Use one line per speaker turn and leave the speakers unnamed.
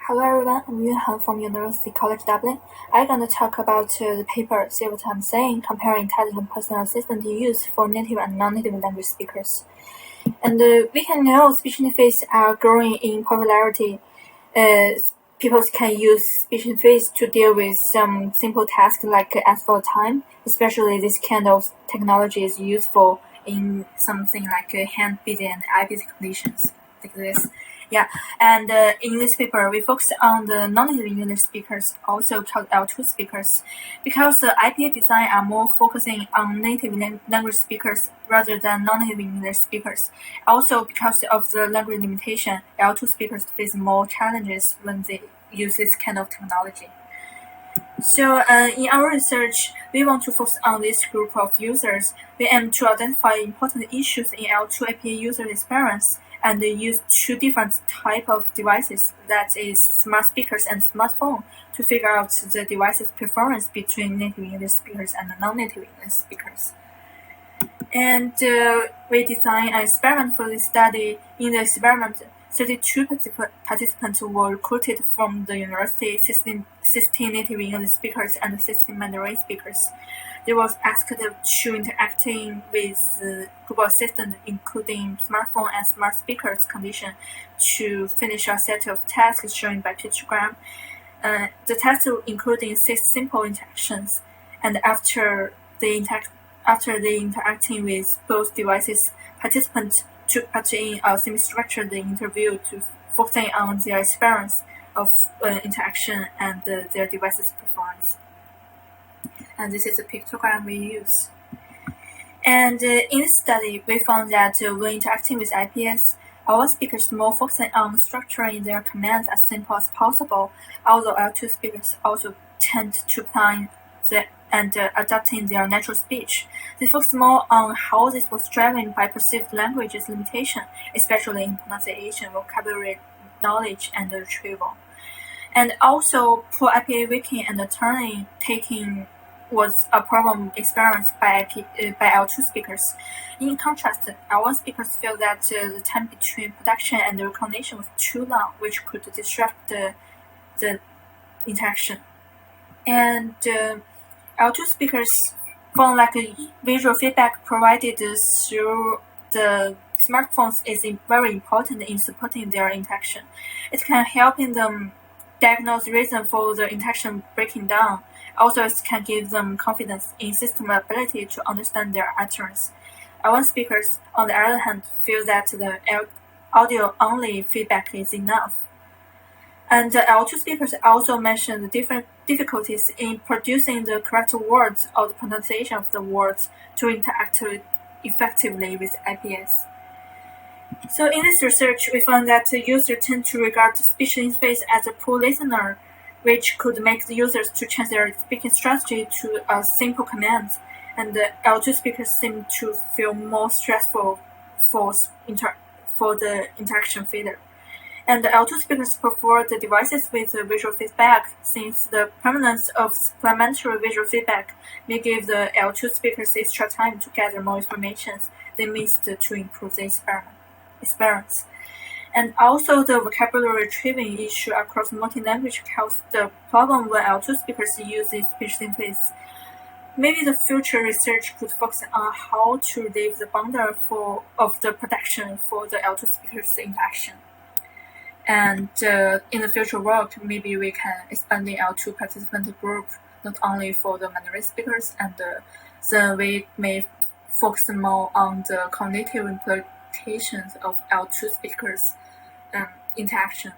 Hello everyone, I'm Yunhan from University College Dublin. I'm going to talk about the paper, see what I'm saying, comparing intelligent personal assistant use for native and non-native language speakers. And we can know speech interface are growing in popularity. People can use speech interface to deal with some simple tasks like ask for time, especially this kind of technology is useful in something like hand busy and eye busy conditions like this. Yeah, and in this paper, we focus on the non-native English speakers, also called L2 speakers, because the IPA design are more focusing on native language speakers rather than non-native English speakers. Also, because of the language limitation, L2 speakers face more challenges when they use this kind of technology. So in our research, we want to focus on this group of users. We aim to identify important issues in L2 IPA user experience and use two different types of devices, that is smart speakers and smartphone, to figure out the device's preference between native English speakers and non-native English speakers. And we designed an experiment for this study. In the experiment, 32 participants were recruited from the university, 16 native English speakers and 16 Mandarin speakers. They were asked to interacting with Google Assistant, including smartphone and smart speakers condition, to finish a set of tasks shown by pictogram. The tasks including 6 simple interactions, and after they interacting with both devices, participants took part in a semi-structured interview to focusing on their experience of interaction and their device's performance. And this is the pictogram we use. And in this study, we found that when interacting with IPAs, our speakers more focusing on structuring their commands as simple as possible, although L2 speakers also tend to plan and adapting their natural speech. They focus more on how this was driven by perceived language's limitation, especially in pronunciation, vocabulary knowledge, and retrieval. And also, poor IPA reading and turning taking was a problem experienced by L2 speakers. In contrast, L1 speakers feel that the time between production and recognition was too long, which could disrupt the interaction. And L2 speakers found like visual feedback provided through the smartphones is very important in supporting their interaction. It can help in them diagnose reason for the interaction breaking down. Also, it can give them confidence in system ability to understand their utterance. L1 speakers, on the other hand, feel that the audio-only feedback is enough. And L2 speakers also mention the different difficulties in producing the correct words or the pronunciation of the words to interact effectively with IPAs. So in this research, we found that users tend to regard the speech interface as a poor listener, which could make the users to change their speaking strategy to a simple command, and the L2 speakers seem to feel more stressful for the interaction failure. And the L2 speakers prefer the devices with visual feedback, since the permanence of supplementary visual feedback may give the L2 speakers extra time to gather more information they missed to improve the experience. And also, the vocabulary retrieving issue across multi-language caused the problem when L2 speakers use this speech interface. Maybe the future research could focus on how to leave the boundary of the production for the L2 speakers' interaction. And in the future work, maybe we can expand the L2 participant group not only for the Mandarin speakers, and then we may focus more on the cognitive implications of L2 speakers' interaction.